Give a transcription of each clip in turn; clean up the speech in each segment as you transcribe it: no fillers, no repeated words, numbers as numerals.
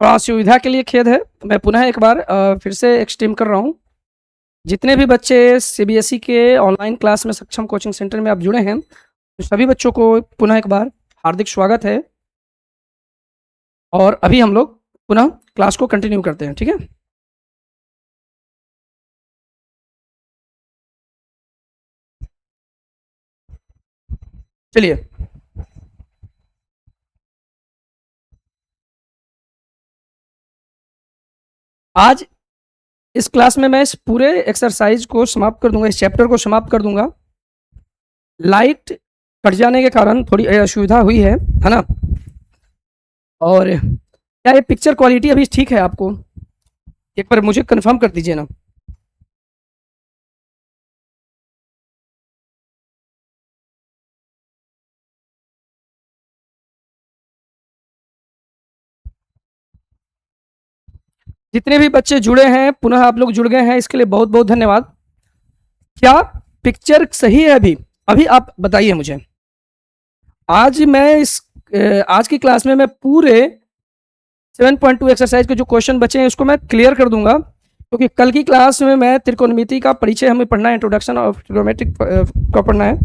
थोड़ा सुविधा के लिए खेद है, मैं पुनः एक बार फिर से एक्सट्रीम कर रहा हूँ। जितने भी बच्चे सीबीएसई के ऑनलाइन क्लास में सक्षम कोचिंग सेंटर में आप जुड़े हैं, तो सभी बच्चों को पुनः एक बार हार्दिक स्वागत है। और अभी हम लोग पुनः क्लास को कंटिन्यू करते हैं, ठीक है। चलिए, आज इस क्लास में मैं इस पूरे एक्सरसाइज को समाप्त कर दूंगा, इस चैप्टर को समाप्त कर दूंगा। लाइट कट जाने के कारण थोड़ी असुविधा हुई है ना। और क्या ये पिक्चर क्वालिटी अभी ठीक है आपको? एक बार मुझे कंफर्म कर दीजिए ना। जितने भी बच्चे जुड़े हैं, पुनः आप लोग जुड़ गए हैं, इसके लिए बहुत बहुत धन्यवाद। क्या पिक्चर सही है अभी? अभी आप बताइए मुझे। आज की क्लास में मैं पूरे 7.2 एक्सरसाइज के जो क्वेश्चन बचे हैं उसको मैं क्लियर कर दूंगा, क्योंकि कल की क्लास में मैं त्रिकोणमिति का परिचय हमें पढ़ना है, इंट्रोडक्शन ऑफ ट्रिग्नोमेट्रिक को पढ़ना है।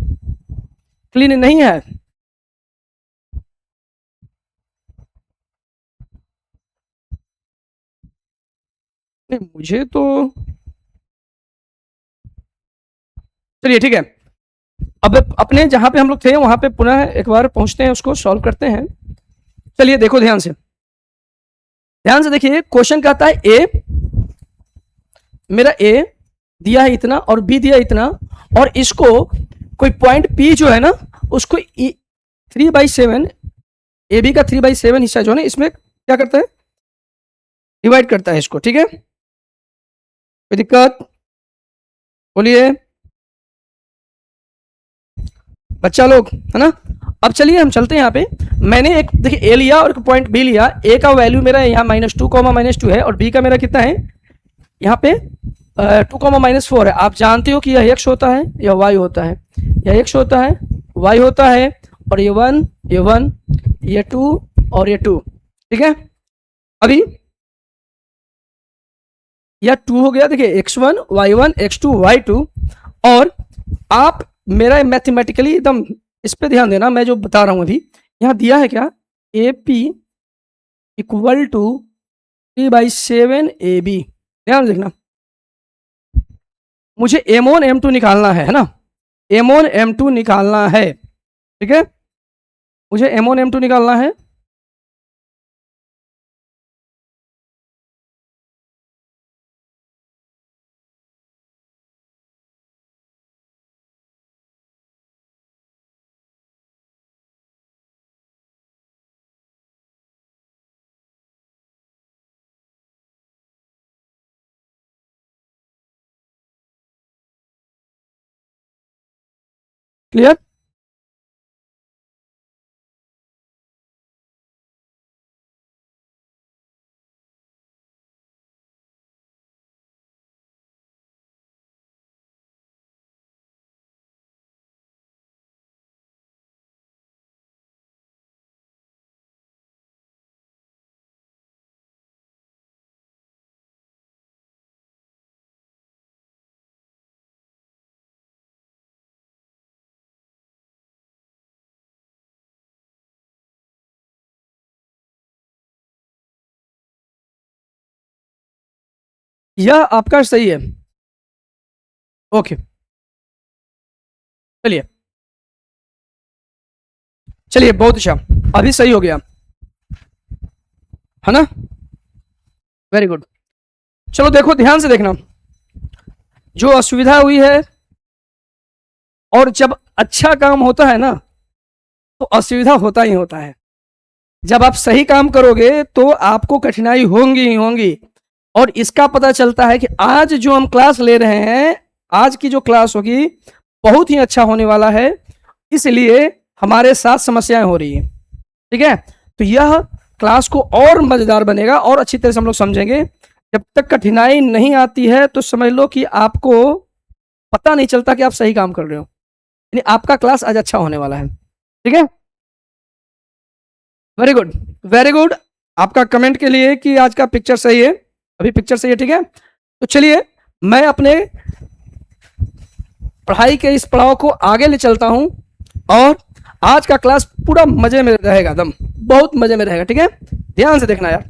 क्लीन नहीं है? नहीं, मुझे तो चलिए ठीक है। अब अपने जहां पे हम लोग थे वहां पे पुनः एक बार पहुंचते हैं, उसको सॉल्व करते हैं। चलिए देखो ध्यान से, ध्यान से देखिए। क्वेश्चन कहता है ए, मेरा ए दिया है इतना और बी दिया इतना, और इसको कोई पॉइंट पी जो है ना, उसको 3/7 ए बी का 3/7 हिस्सा जो है ना, इसमें क्या करता है, डिवाइड करता है इसको, ठीक है। कोई दिक्कत? बोलिए बच्चा लोग, है ना। अब चलिए हम चलते हैं यहाँ पे। मैंने एक देखिए ए लिया और एक पॉइंट बी लिया। ए का वैल्यू मेरा यहाँ -2, है, और बी का मेरा कितना है यहाँ पे 2, -4 है। आप जानते हो कि यह x होता है, यह y होता है, यह x होता है, y होता है, और ये 1, ये 1, ये 2 और ये 2, ठीक है। अभी यह 2 हो गया, देखिए x1, y1, x2, y2। और आप मेरा मैथमेटिकली एकदम इस पे ध्यान देना, मैं जो बता रहा हूं अभी। यहां दिया है क्या, A P equal to 3/7 A B. ध्यान देखना, मुझे M1 M2 निकालना है ना, M1 M2 निकालना है, ठीक है। मुझे M1 M2 निकालना है। क्लियर? यह आपका सही है। ओके, चलिए चलिए, बहुत अच्छा, अभी सही हो गया, है ना। Very good. चलो देखो, ध्यान से देखना, जो असुविधा हुई है, और जब अच्छा काम होता है ना तो असुविधा होता ही होता है। जब आप सही काम करोगे तो आपको कठिनाई होंगी ही होंगी। और इसका पता चलता है कि आज जो हम क्लास ले रहे हैं, आज की जो क्लास होगी बहुत ही अच्छा होने वाला है, इसलिए हमारे साथ समस्याएं हो रही है, ठीक है। तो यह क्लास को और मजेदार बनेगा और अच्छी तरह से हम लोग समझेंगे। जब तक कठिनाई नहीं आती है तो समझ लो कि आपको पता नहीं चलता कि आप सही काम कर रहे हो, यानी आपका क्लास आज अच्छा होने वाला है, ठीक है। Very good, very good. आपका कमेंट के लिए कि आज का पिक्चर सही है, अभी पिक्चर सही है, ठीक है। तो चलिए मैं अपने पढ़ाई के इस पड़ाव को आगे ले चलता हूं और आज का क्लास पूरा मजे में रहेगा, एकदम बहुत मजे में रहेगा, ठीक है। ध्यान से देखना यार,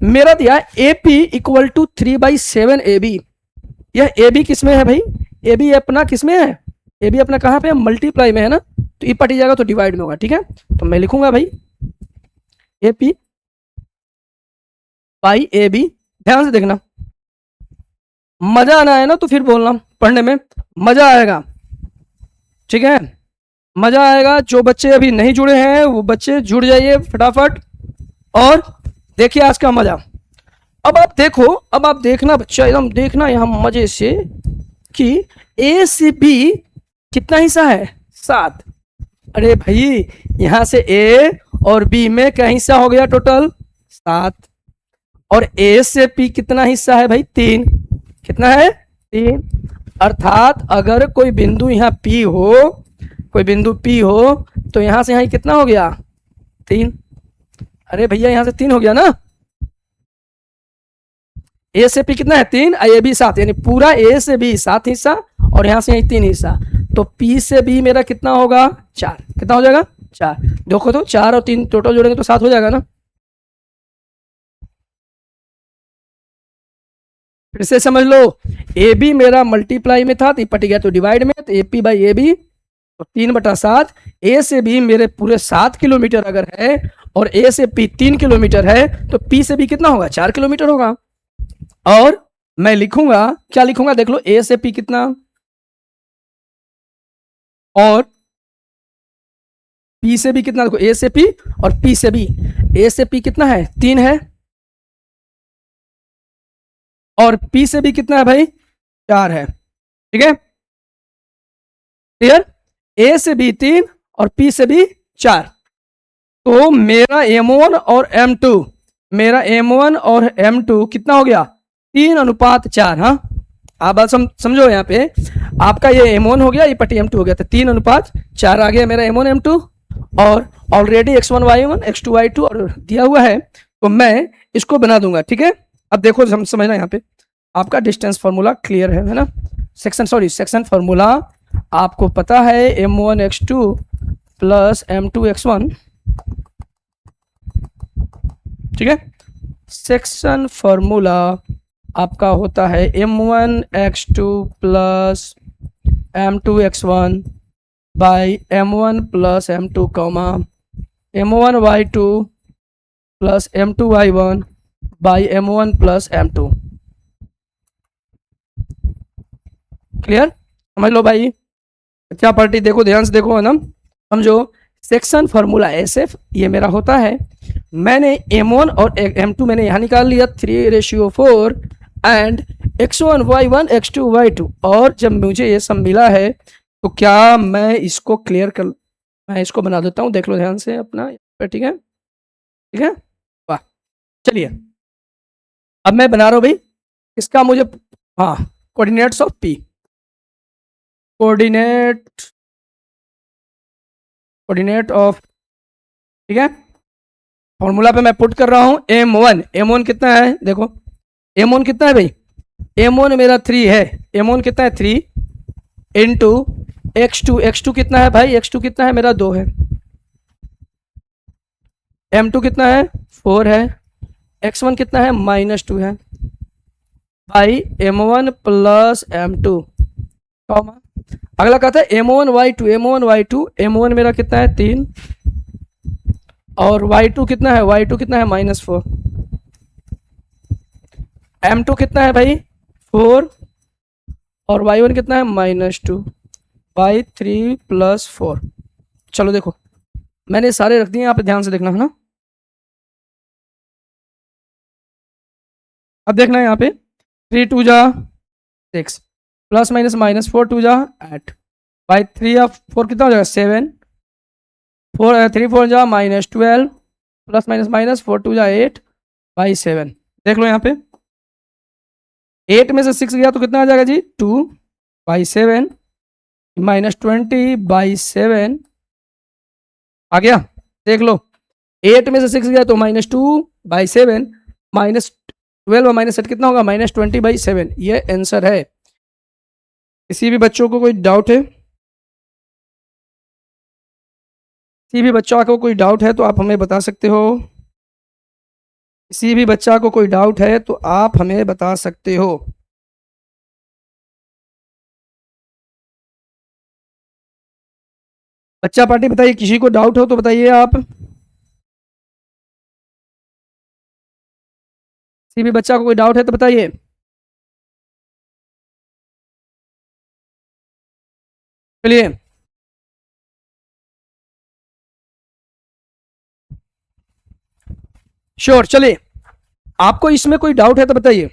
मेरा दिया AP इक्वल टू 3/7 AB। यह AB किस में है भाई? AB अपना किस में है? AB अपना कहाँ पे है? मल्टीप्लाई में है ना, तो ये पटी जाएगा तो डिवाइड में होगा, ठीक है। तो मैं लिखूंगा भाई AP बाई AB। ध्यान से देखना, मजा आना है ना तो फिर बोलना, पढ़ने में मजा आएगा, ठीक है, मजा आएगा। जो बच्चे अभी नहीं जुड़े हैं वो बच्चे जुड़ जाइए फटाफट और देखिए आज का मजा। अब आप देखो, अब आप देखना बच्चा, एकदम देखना यहाँ मजे से कि A से B कितना हिस्सा है? 7। अरे भाई यहां से A और B में क्या हिस्सा हो गया? टोटल 7। और A से P कितना हिस्सा है भाई? 3। कितना है? 3। अर्थात अगर कोई बिंदु यहाँ P हो, कोई बिंदु P हो तो यहां से यहां कितना हो गया? 3। अरे भैया यहां से 3 हो गया ना। A से P कितना है? 3। A B 7, यानी पूरा A से B 7 हिस्सा और यहां से यहीं 3 हिस्सा। तो P से B मेरा कितना होगा? 4। कितना हो जाएगा? 4। देखो तो 4 और 3 टोटल जोड़ेंगे तो 7 हो जाएगा ना। फिर से समझ लो, AB मेरा मल्टीप्लाई में था तो पट गया तो डिवाइड में, तो AP बाई AB तो 3/7। A से B मेरे पूरे 7 किलोमीटर अगर है और A से P 3 किलोमीटर है तो P से B कितना होगा? 4 किलोमीटर होगा। और मैं लिखूंगा, क्या लिखूंगा देख लो, A से P कितना और P से B कितना? देखो A से P और P से B, A से P कितना है? 3 है और P से B कितना है भाई? 4 है, ठीक है, क्लियर। A से B 3 और P से B 4। तो मेरा M1 और M2, मेरा M1 और M2 कितना हो गया? 3:4। हाँ आप बात समझो, यहाँ पे आपका ये M1 हो गया, ये पट्टी M2 हो गया, तो 3:4 आ गया मेरा M1 M2। और already X1 Y1 X2 Y2 और दिया हुआ है तो मैं इसको बना दूंगा, ठीक है। अब देखो समझना, यहाँ पे आपका डिस्टेंस फॉर्मूला क्लियर है ना। सेक्शन फॉर्मूला आपको पता है, M1 X2 plus M2 X1, ठीक है। सेक्शन फॉर्मूला आपका होता है M1 X2 plus M2 X1 by M1 plus M2 comma M1 Y2 plus M2 Y1 by M1 plus M2। Clear? समझ लो भाई, अच्छा पार्टी देखो, ध्यान से देखो है ना, समझो। सेक्शन फॉर्मूला SF ये मेरा होता है, मैंने M1 और M2 मैंने यहाँ निकाल लिया 3:4 and X1 Y1 X2 Y2। और जब मुझे ये सब मिला है तो क्या मैं इसको क्लियर कर, मैं इसको बना देता हूँ, देख लो ध्यान से अपना, ठीक है, ठीक है, वाह। चलिए अब मैं बना रहा हूँ भाई इसका, मुझे हाँ coordinates of P, coordinate of, ठीक है। फॉर्मूला पे मैं पुट कर रहा हूं M1 कितना है? देखो M1 कितना है भाई? M1 मेरा 3 है, M1 कितना है? 3 इंटू X2 कितना है भाई? X2 कितना है मेरा? 2 है। M2 कितना है? 4 है। X1 कितना है? -2 है भाई M1 प्लस M2 कॉमा, अगला कहता है M1 Y2, M1 मेरा कितना है? 3 और Y2 कितना है? Y2 कितना है? -4। M2 कितना है भाई? 4 और Y1 कितना है? -2 बाई 3 + 4। चलो देखो मैंने सारे रख दिए, यहाँ पे ध्यान से देखना है ना। अब देखना है यहाँ पे 3 2 जा 6 प्लस माइनस 4 2 जा 8 बाई 3 या 4 कितना हो जाएगा? 7 4 3 4 जा -12 प्लस माइनस 4 2 जा 8 बाई 7। देख लो यहाँ पे 8 में से 6 गया तो कितना आ जाएगा जी? 2 बाई 7 -20 बाई 7 आ गया। देख लो 8 में से 6 गया तो -2/7, -12 और -8 कितना होगा, -20/7। ये आंसर है। किसी भी बच्चों को कोई डाउट है, किसी भी बच्चा को कोई डाउट है तो आप हमें बता सकते हो। किसी भी बच्चा को कोई डाउट है तो आप हमें बता सकते हो। बच्चा पार्टी बताइए, किसी को डाउट हो तो बताइए आप। किसी भी बच्चा को कोई डाउट है तो बताइए। चलिए, श्योर, चलिए, आपको इसमें कोई डाउट है तो बताइए।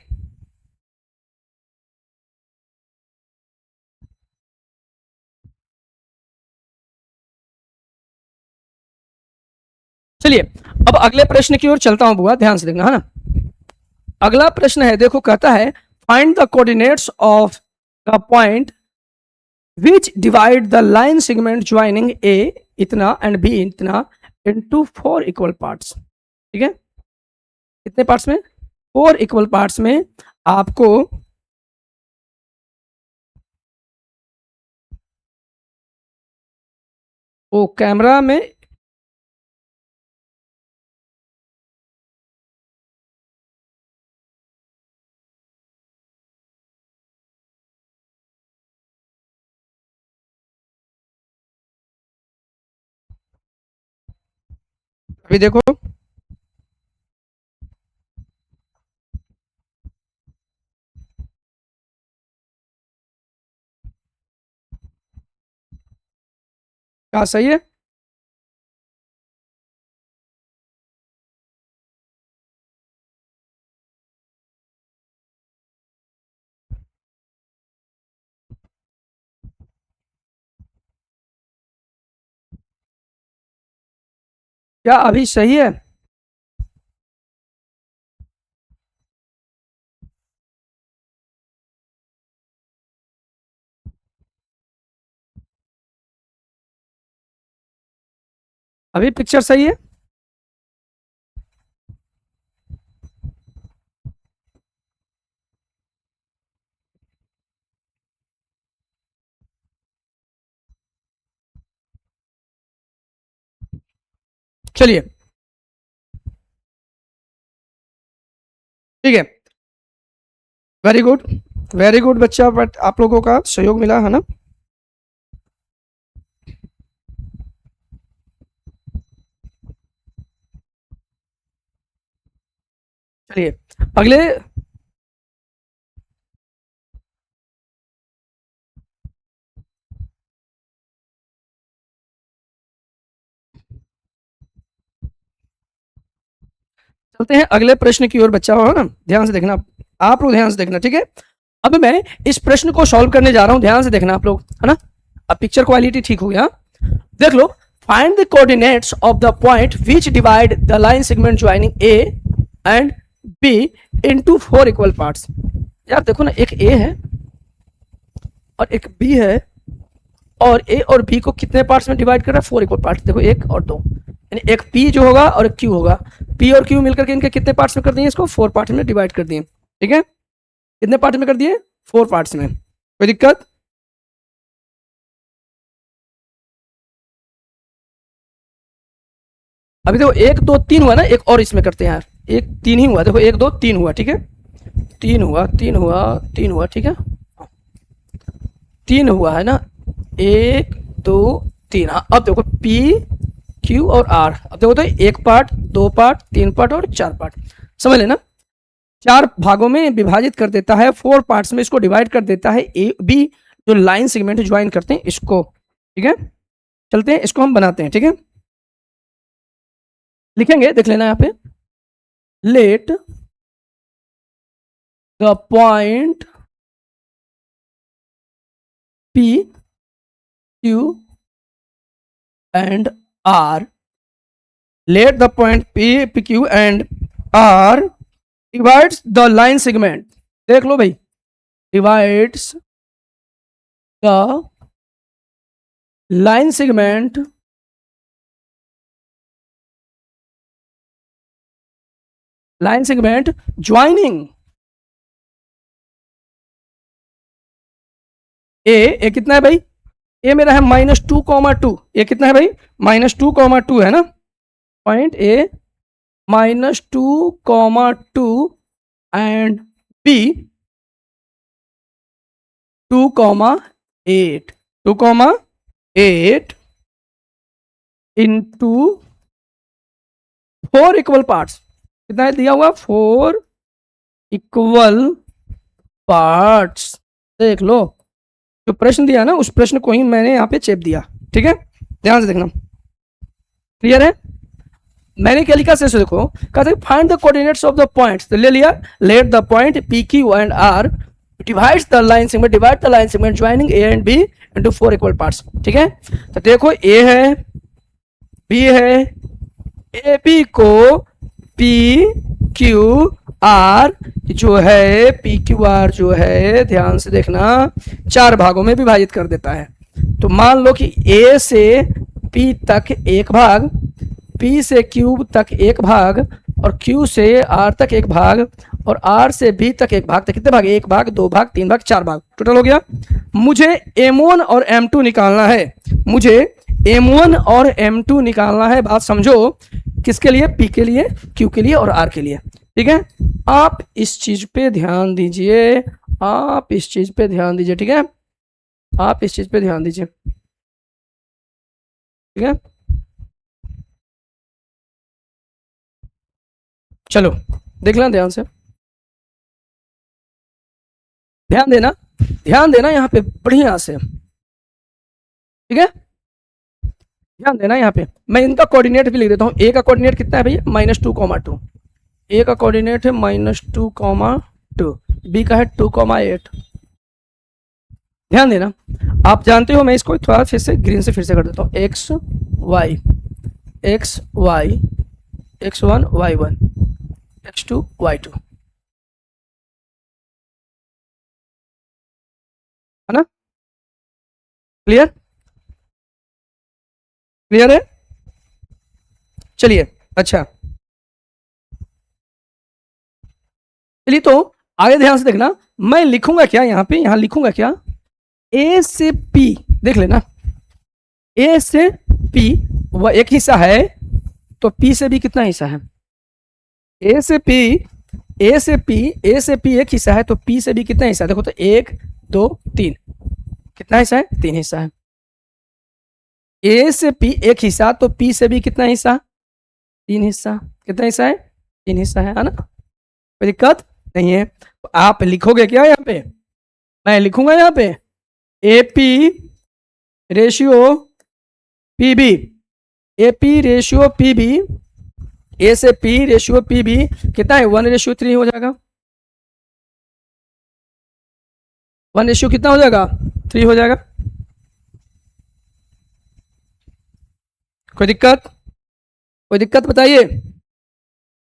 चलिए, अब अगले प्रश्न की ओर चलता हूं बुआ, ध्यान से देखना, है ना। अगला प्रश्न है, देखो, कहता है find the coordinates of the point which divide the line segment joining A इतना एंड बी इतना इनटू 4 इक्वल पार्ट्स। ठीक है, कितने पार्ट्स में, 4 इक्वल पार्ट्स में आपको वो कैमरा में अभी देखो, क्या सही है। क्या अभी सही है। अभी पिक्चर सही है। चलिए, ठीक है, वेरी गुड, वेरी गुड बच्चा, बट आप लोगों का सहयोग मिला, है ना। चलिए, अगले, चलते हैं अगले प्रश्न की ओर बच्चा, हो ना, ध्यान से देखना, आप लोग ध्यान से देखना, ठीक है। अब मैं इस प्रश्न को सॉल्व करने जा रहा हूं, ध्यान से देखना आप लोग, है ना। अब पिक्चर क्वालिटी ठीक हो गया, देख लो। Find the coordinates of the point which divide the line segment joining A and B into 4 equal parts. यार देखो ना, एक ए है और एक बी है, और ए और बी को कितने पार्ट्स में डिवाइड कर रहा है, 4 इक्वल पार्ट्स। देखो, 1 और 2, यानी एक पी जो होगा और एक क्यू होगा। पी और क्यू मिलकर के इनके कितने पार्ट्स में कर दिए, इसको 4 पार्ट्स में डिवाइड कर दिए। ठीक है, कितने पार्ट में कर दिए, 4 पार्ट्स में। कोई दिक्कत। अभी देखो 1 2 3 हुआ ना, एक और इसमें करते हैं यार, एक 3 ही हुआ, देखो 1 2 3 हुआ, ठीक है, 3 हुआ, 3 हुआ, 3 हुआ, ठीक है, 3 हुआ है ना, 1 2 3। हाँ, अब देखो पी क्यू और आर, अब देखो तो 1 पार्ट, 2 पार्ट, 3 पार्ट और 4 पार्ट, समझ लेना। 4 भागों में विभाजित कर देता है, 4 पार्ट्स में इसको डिवाइड कर देता है, ए बी जो लाइन सेगमेंट ज्वाइन करते हैं इसको। ठीक है, चलते हैं इसको हम बनाते हैं, ठीक है। लिखेंगे, देख लेना यहाँ पे, let the point P Q and R, let the point P, PQ and R divides the line segment। देख लो भाई, divides the line segment line segment joining A कितना है भाई, ए मेरा है -2,2, ये कितना है भाई -2,2 है ना, point A -2,2 and B 2,8, 2,8 into 4 equal parts, कितना है दिया हुआ 4 इक्वल पार्ट्स। देख लो जो प्रश्न दिया ना उस प्रश्न को ही मैंने यहाँ पे चेप दिया, ठीक है, ध्यान से देखना, क्लियर है। मैंने क्या लिखा से देखो, कहते find the coordinates of the points, तो ले लिया, let the point P Q and R divides the line segment, divide the line segment joining A and B into 4 equal parts, ठीक है। तो देखो ए है, बी है, ए बी को पी क्यू आर जो है, पी क्यू आर जो है, ध्यान से देखना, 4 भागों में विभाजित कर देता है। तो मान लो कि ए से पी तक एक भाग, पी से क्यू तक एक भाग, और क्यू से आर तक एक भाग, और आर से बी तक एक भाग, तो कितने भाग, 1 भाग, 2 भाग, 3 भाग, 4 भाग, टोटल हो गया। मुझे M1 और M2 निकालना है, मुझे M1 और M2 निकालना है, बात समझो, किसके लिए, P के लिए, Q के लिए और R के लिए, ठीक है। आप इस चीज पे ध्यान दीजिए, आप इस चीज पे ध्यान दीजिए, ठीक है, आप इस चीज पे ध्यान दीजिए, ठीक है। चलो देख लेना ध्यान से, ध्यान देना, ध्यान देना यहाँ पे बढ़िया से, ठीक है, ध्यान देना यहाँ पे। मैं इनका कोऑर्डिनेट भी लिख देता हूँ। ए का कोऑर्डिनेट कितना है भैया, -2,2, ए का कोऑर्डिनेट है -2,2, बी का है 2,8। ध्यान देना, आप जानते हो मैं इसको थोड़ा फिर से ग्रीन से फिर से कर देता हूँ, x y x1 y1 x2 y2, है ना, क्लियर, क्लियर है। चलिए अच्छा, चलिए तो आगे ध्यान से देखना, मैं लिखूंगा क्या यहाँ पे, यहाँ लिखूंगा क्या, ए से पी, देख लेना, ए से पी वह एक हिस्सा है, तो पी से बी कितना हिस्सा है, ए से पी, ए से पी, ए से पी एक हिस्सा है, तो पी से बी कितना हिस्सा है, देखो तो 1 2 3, कितना हिस्सा है, 3 हिस्सा है। ए से पी एक हिस्सा, तो पी से बी कितना हिस्सा, 3 हिस्सा, कितना हिस्सा है, 3 हिस्सा है ना, कोई दिक्कत नहीं है। तो आप लिखोगे क्या यहाँ पे, मैं लिखूंगा यहाँ पे A P ratio P B, A P ratio P B, A से पी रेशियो पी बी कितना है, 1:3 हो जाएगा, 1 रेशियो कितना हो जाएगा, 3 हो जाएगा, कोई दिक्कत, कोई दिक्कत बताइए।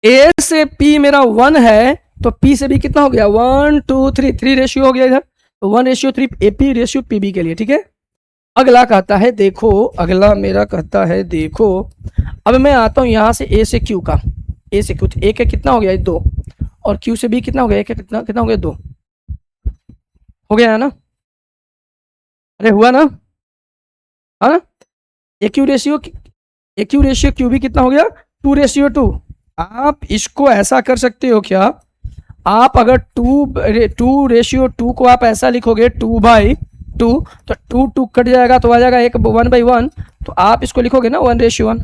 ए से पी मेरा 1 है, तो पी से बी कितना हो गया, 1 2 3, 3 रेशियो हो गया इधर, तो 1:3 A P ratio P B के लिए, ठीक है। अगला कहता है देखो, अगला मेरा कहता है देखो, अब मैं आता हूं यहां से ए से क्यू का, ए से क्यू, ए का कितना हो गया 2, और क्यू से बी कितना हो गया, कितना कितना हो गया 2, हो गया है ना, अरे हुआ ना, है ना। ए क्यू रेशियो क्यू बी कितना हो गया, 2:2। आप इसको ऐसा कर सकते हो क्या, आप अगर 2:2 को आप ऐसा लिखोगे 2/2, तो 2 2 कट जाएगा तो आ जाएगा 1/1, तो आप इसको लिखोगे ना 1:1,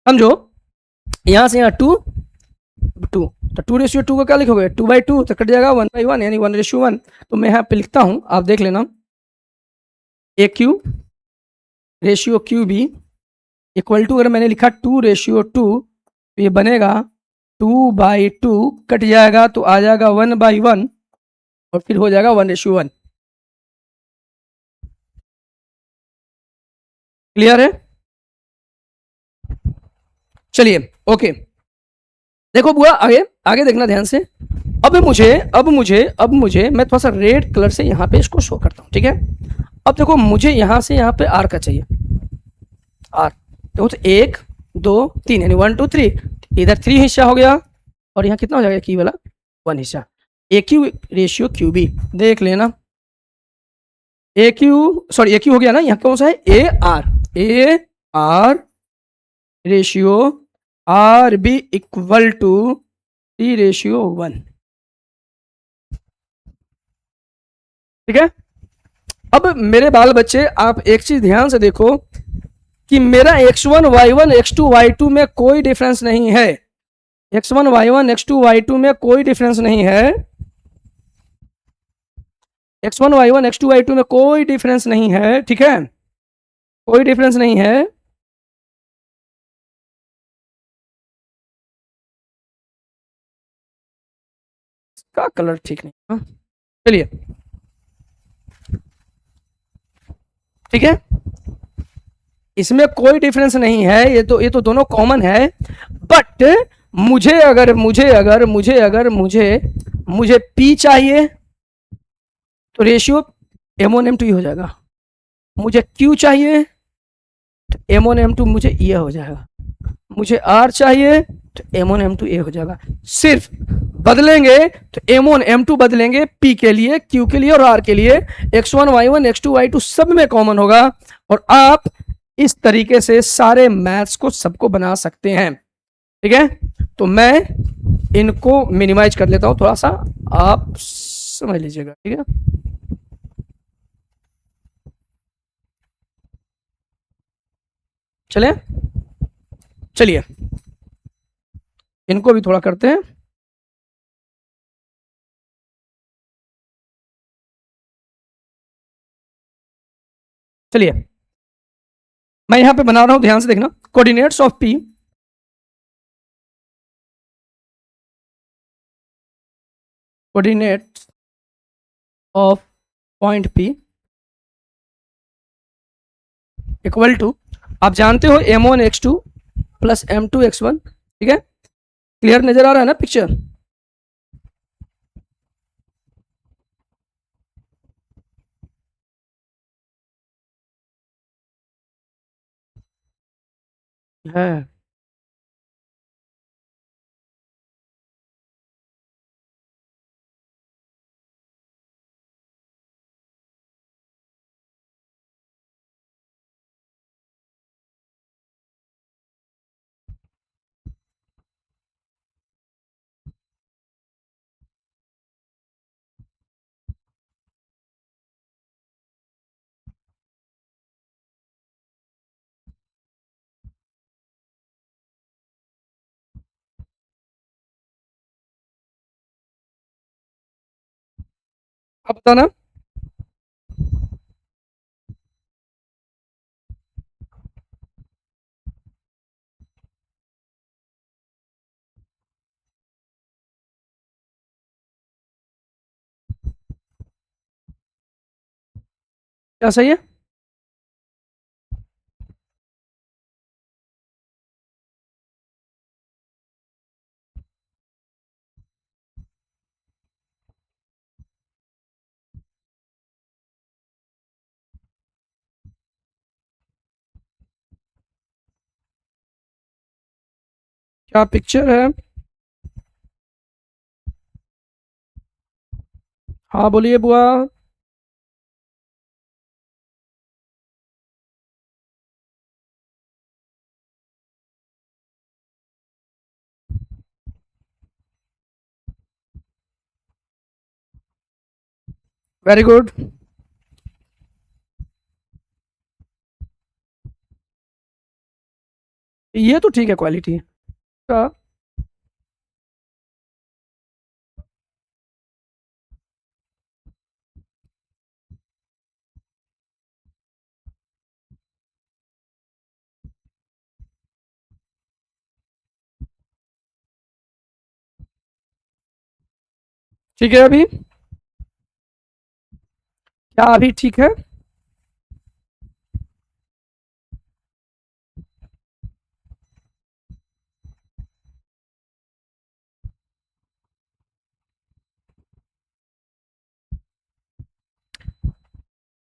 समझो, यहां से यहाँ 2 2, तो 2:2 को क्या लिखोगे, 2/2, तो कट जाएगा 1/1 यानी 1:1। तो मैं यहाँ पे लिखता हूं, आप देख लेना, A Q ratio Q B equal to, अगर मैंने लिखा 2:2, तो ये बनेगा 2/2, कट जाएगा तो आ जाएगा 1/1, और फिर हो जाएगा 1:1, क्लियर है। चलिए ओके, देखो बुआ आगे आगे देखना ध्यान से। अब मुझे मैं थोड़ा सा रेड कलर से यहाँ पे इसको शो करता हूँ, ठीक है। अब देखो मुझे यहाँ से यहाँ पे आर का चाहिए, आर देखो तो 1 2 3 यानी 1 2 3, इधर 3 हिस्सा हो गया और यहाँ कितना हो जाएगा क्यू वाला 1 हिस्सा। A Q ratio Q B देख लेना। A Q sorry A Q हो गया ना, यहाँ कौन सा है A R ratio R B equal to T ratio 1। ठीक है। अब मेरे बाल बच्चे आप एक चीज ध्यान से देखो कि मेरा x1 y1 x2 y2 में कोई डिफरेंस नहीं है। x1 y1 x2 y2 में कोई डिफरेंस नहीं है। x1 y1 x2 y2 में कोई डिफरेंस नहीं है। ठीक है, कोई डिफरेंस नहीं है। इसका कलर ठीक नहीं। हाँ चलिए, ठीक है, इसमें कोई डिफरेंस नहीं है। ये तो दोनों कॉमन है। बट मुझे पी चाहिए तो रेशियो M1 M2 ही हो जाएगा। मुझे Q चाहिए तो M1 M2 मुझे ये हो जाएगा। मुझे R चाहिए तो M1 M2 ये हो जाएगा। सिर्फ बदलेंगे तो M1 M2 बदलेंगे P के लिए, Q के लिए और R के लिए। X1 Y1 X2 Y2 सब में कॉमन होगा और आप इस तरीके से सारे मैथ्स को सबको बना सकते हैं। ठीक है, तो मैं इनको मिनिमाइज कर लेता हूं थोड़ा सा, आप समझ लीजिएगा। ठीक है, चले चलिए इनको भी थोड़ा करते हैं। चलिए मैं यहां पे बना रहा हूं, ध्यान से देखना। Coordinates of P, coordinates of point P equal to, आप जानते हो M1 X2 plus M2 X1। ठीक है, क्लियर नजर आ रहा है ना पिक्चर? है आप बताना। क्या सही है? क्या पिक्चर है? हाँ बोलिए बुआ। Very good. ये तो ठीक है, क्वालिटी का। ठीक है, अभी क्या अभी ठीक है?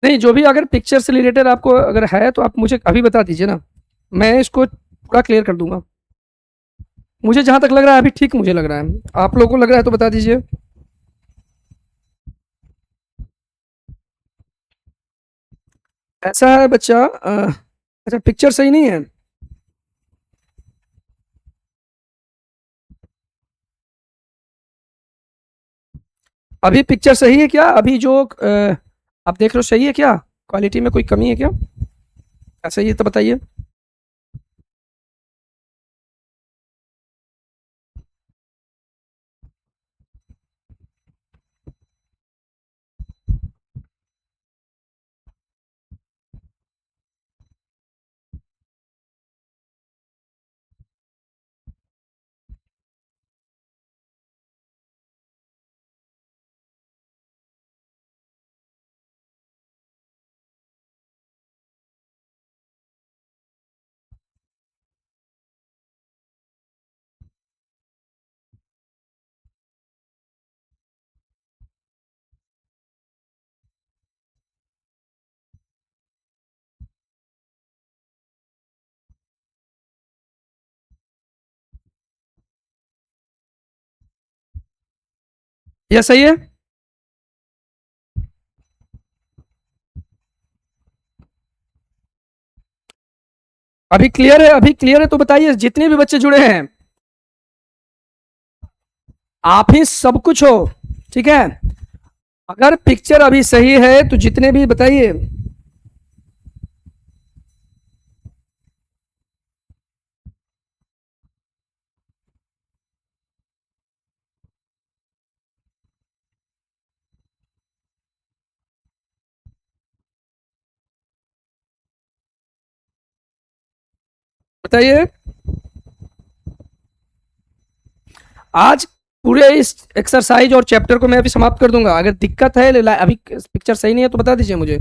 नहीं, जो भी अगर पिक्चर से रिलेटेड आपको अगर है तो आप मुझे अभी बता दीजिए ना, मैं इसको पूरा क्लियर कर दूंगा। मुझे जहां तक लग रहा है अभी ठीक मुझे लग रहा है, आप लोगों को लग रहा है तो बता दीजिए। ऐसा है बच्चा अच्छा पिक्चर सही नहीं है। अभी पिक्चर सही है क्या, अभी जो आप देख रहे हो सही है क्या, क्वालिटी में कोई कमी है क्या, ऐसा ही है तो बताइए। यह सही है। अभी क्लियर है, अभी क्लियर है तो बताइए, जितने भी बच्चे जुड़े हैं आप ही सब कुछ हो, ठीक है। अगर पिक्चर अभी सही है तो जितने भी बताइए। बताइए। आज पूरे इस एक्सरसाइज और चैप्टर को मैं अभी समाप्त कर दूंगा, अगर दिक्कत है अभी पिक्चर सही नहीं है तो बता दीजिए मुझे।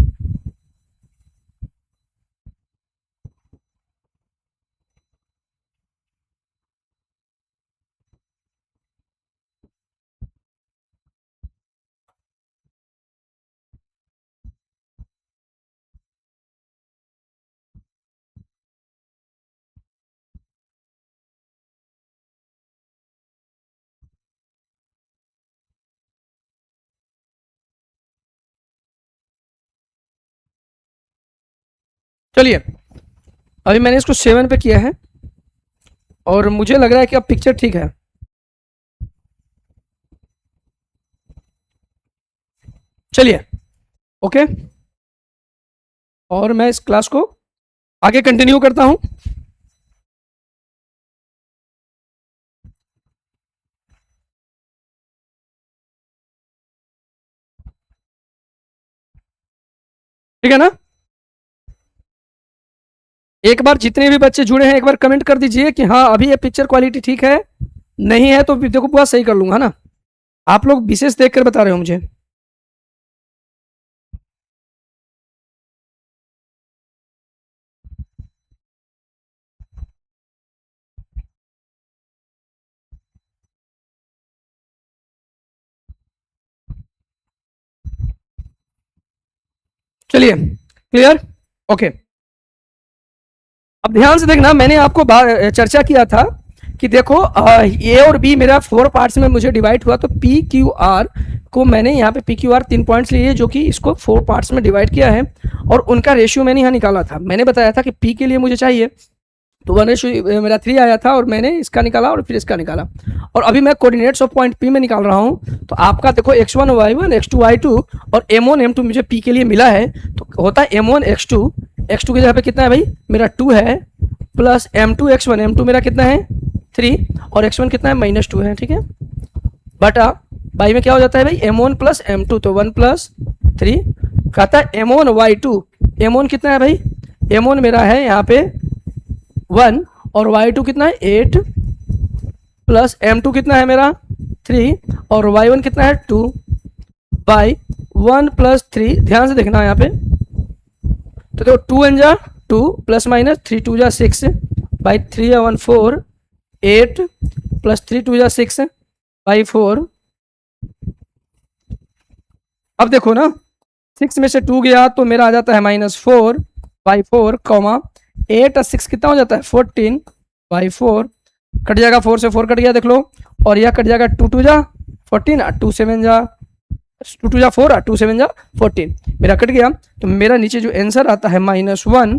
चलिए, अभी मैंने इसको 7 पे किया है और मुझे लग रहा है कि अब पिक्चर ठीक है। चलिए, ओके, और मैं इस क्लास को आगे कंटिन्यू करता हूं। ठीक है ना। एक बार जितने भी बच्चे जुड़े हैं एक बार कमेंट कर दीजिए कि हाँ अभी ये पिक्चर क्वालिटी ठीक है, नहीं है तो वीडियो को पूरा सही कर लूंगा ना। आप लोग विशेष देख कर बता रहे हो मुझे। चलिए, क्लियर, ओके। अब ध्यान से देखना, मैंने आपको चर्चा किया था कि देखो ए और बी मेरा 4 पार्ट्स में मुझे डिवाइड हुआ, तो पी क्यू आर को मैंने यहाँ पे पी क्यू आर 3 पॉइंट्स लिए जो कि इसको 4 पार्ट्स में डिवाइड किया है, और उनका रेशियो मैंने यहाँ निकाला था। मैंने बताया था कि पी के लिए मुझे चाहिए तो 1 मेरा 3 आया था, और मैंने इसका निकाला और फिर इसका निकाला, और अभी मैं कोऑर्डिनेट्स ऑफ पॉइंट पी में निकाल रहा हूँ। तो आपका देखो x1 y1 x2 y2 और m1 m2 मुझे p के लिए मिला है, तो होता है m1 x2, x2 की जगह पे कितना है भाई मेरा 2 है, प्लस m2 x1, m2 मेरा कितना है 3, और x1 कितना है -2 है, ठीक है। बटा बाई में क्या हो जाता है भाई m1 प्लस m2, तो 1 प्लस 3, कहता है m1 y2, m1 कितना है भाई, m1 मेरा है यहाँ पे 1, और y2 कितना है 8, प्लस m2 कितना है मेरा 3, और y1 कितना है 2, बाई 1 प्लस 3। ध्यान से देखना यहाँ पे, तो देखो 2 एन जा 2 प्लस माइनस 3 2 जा 6 बाई 3 1 4 8 प्लस 3 2 जा 6 बाई 4। अब देखो ना, 6 में से 2 गया तो मेरा आ जाता है -4 बाई 4, कॉमा 8 और 6 कितना हो जाता है 14 बाई 4, कट जाएगा, 4 से 4 कट गया देख लो, और यह कट जाएगा 2 2 जा 14, 2 7 जा 2 2 जा 4, 2 7 जा 14, मेरा कट गया। तो मेरा नीचे जो आंसर आता है -1,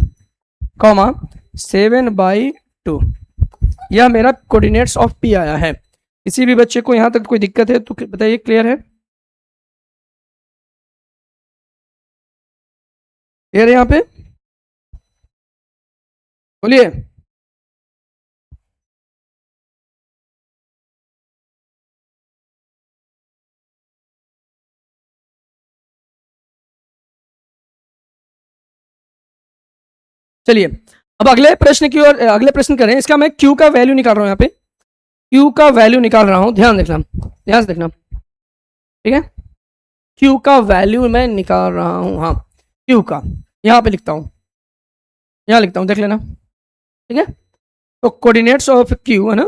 7/2, यह मेरा कोऑर्डिनेट्स ऑफ पी आया है। किसी भी बच्चे को यहाँ तक कोई दिक्कत है तो बताइए, क्लियर है? क्लियर है यहाँ पे? बोलिए। चलिए अब अगले प्रश्न की ओर, अगले प्रश्न करें। इसका मैं क्यू का वैल्यू निकाल रहा हूं, यहाँ पे क्यू का वैल्यू निकाल रहा हूं, ध्यान देखना, ध्यान से देखना, ठीक है? क्यू का वैल्यू मैं निकाल रहा हूं, हाँ क्यू का, यहाँ पे लिखता हूँ, यहाँ लिखता हूँ, देख लेना, ठीक है? तो कोऑर्डिनेट्स ऑफ क्यू है ना,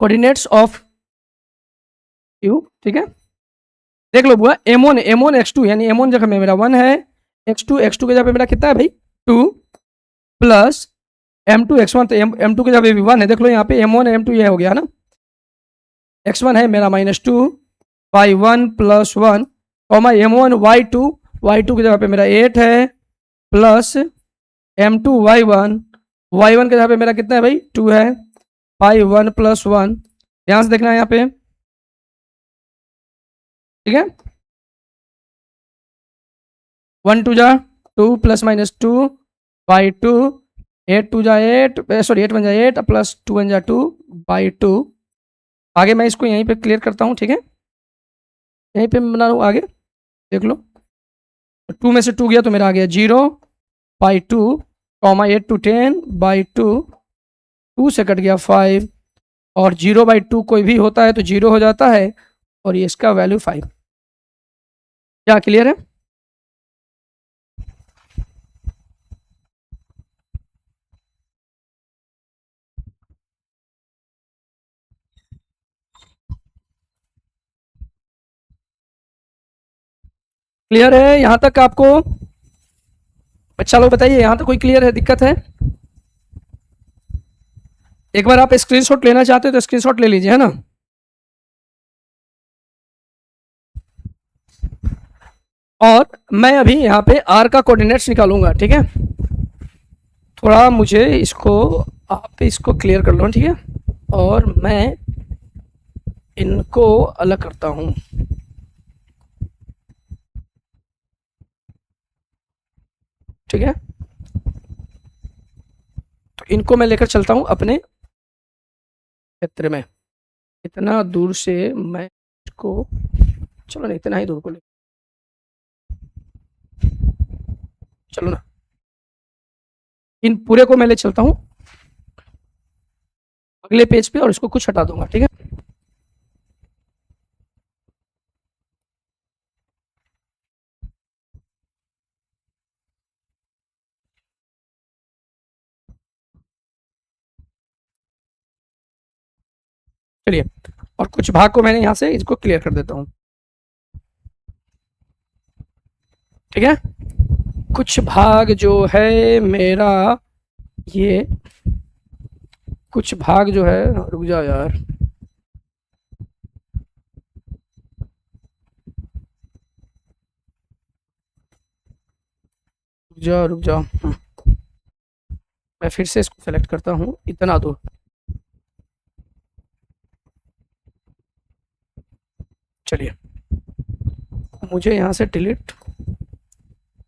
कोऑर्डिनेट्स ऑफ क्यू, ठीक है? देख लो बुआ, m1 x2 यानी m1 जगह में मेरा 1 है, x2 के जगह पे मेरा कितना है भाई 2 प्लस m2 x1, तो m2 के जगह पे भी 1 है, देख लो यहाँ पे m1 m2 ये हो गया ना, x1 है मेरा -2 y1 + 1 कॉमा m1 y2 की जगह पे मेरा 8 है प्लस m2 y1 के जगह पे मेरा कितना है भाई 2 है, y1 + 1, ध्यान से देखना है यहाँ पे, ठीक है? 1 2 जा 2 प्लस -2 y2, 8 2 जा 8, सॉरी 8 1 जा 8 प्लस 2 1 जा 2 y2। आगे मैं इसको यहीं पे क्लियर करता हूँ, ठीक है? यहीं पे बना लूँ आगे, देख लो, 2 में से 2 गया तो मेरा आ गया 0 y2 कॉमा 8 to 10 by 2, 2 से कट गया 5, और 0/2 कोई भी होता है तो 0 हो जाता है, और ये इसका वैल्यू 5। क्या क्लियर है? क्लियर है यहाँ तक आपको? अच्छा लोग बताइए, यहाँ तक कोई क्लियर है, दिक्कत है? एक बार आप स्क्रीनशॉट लेना चाहते हो तो स्क्रीनशॉट ले लीजिए, है ना? और मैं अभी यहाँ पे आर का कोऑर्डिनेट्स निकालूंगा, ठीक है? थोड़ा मुझे इसको, आप इसको क्लियर कर लो, ठीक है? और मैं इनको अलग करता हूँ, ठीक है? तो इनको मैं लेकर चलता हूँ अपने क्षेत्र में, इतना दूर से मैं इसको, चलो ना इतना ही दूर को ले, चलो ना, इन पूरे को मैं ले चलता हूँ अगले पेज पे और इसको कुछ हटा दूंगा, ठीक है? चलिए, और कुछ भाग को मैंने यहाँ से इसको क्लियर कर देता हूँ, ठीक है? कुछ भाग जो है मेरा, ये कुछ भाग जो है, रुक जाओ यार, रुक जाओ, मैं फिर से इसको सेलेक्ट करता हूँ, इतना दो, चलिए मुझे यहाँ से डिलीट,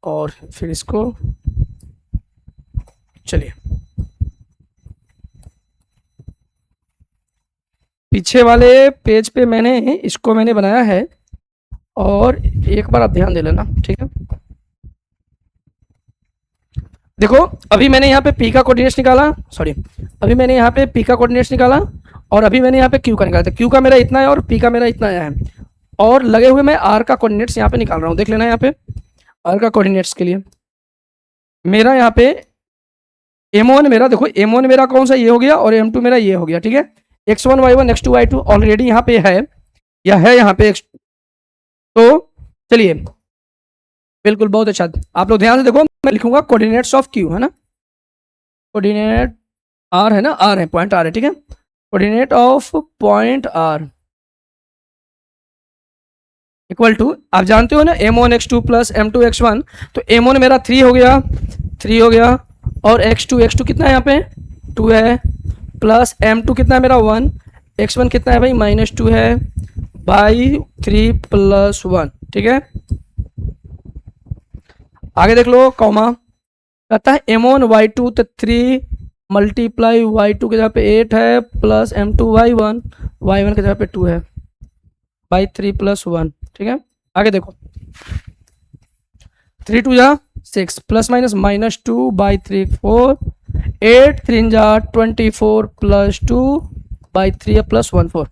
और फिर इसको, चलिए पीछे वाले पेज पे मैंने इसको मैंने बनाया है, और एक बार आप ध्यान दे लेना, ठीक है? देखो अभी मैंने यहाँ पे पी का कोऑर्डिनेट्स निकाला, सॉरी अभी मैंने यहाँ पे पी का कोऑर्डिनेट्स निकाला, और अभी मैंने यहाँ पे क्यू का निकाला था, क्यू का मेरा इतना है और पी का मेरा इतना आया है, और लगे हुए मैं आर का कोऑर्डिनेट्स यहाँ पे निकाल रहा हूँ, देख लेना यहाँ पे आर का कोऑर्डिनेट्स के लिए मेरा यहाँ पे m1 मेरा, देखो m1 मेरा कौन सा, ये हो गया, और m2 मेरा ये हो गया, ठीक है? x1 y1 x2 y2 already यहाँ पे है, या है यहाँ पे तो चलिए बिल्कुल बहुत अच्छा, आप लोग ध्यान से देखो, मैं लिखूंगा कोऑर्डिनेट्स ऑफ क्यू, है ना? कोऑर्डिनेट आर है ना, आर है, पॉइंट आर है, ठीक है। Coordinate of point R equal to, आप जानते हो ना m1 x2 plus m2 x1, तो m1 मेरा 3 हो गया, 3 हो गया, और x2 कितना है यहाँ पे 2 है, प्लस m2 कितना है मेरा 1, x1 कितना है भाई -2 है, बाई 3 + 1, ठीक है। आगे देख लो, कॉमा कहता है m1 y2 तो 3 मल्टीप्लाई y2 के जगह पे 8 है, प्लस m2 y1 के जगह पे 2 है, बाई 3 + 1, ठीक है। आगे देखो 3 2 जा 6 प्लस माइनस -2 बाई 3 4, 8 3 जा 24 प्लस 2 बाई 3 प्लस 1 4।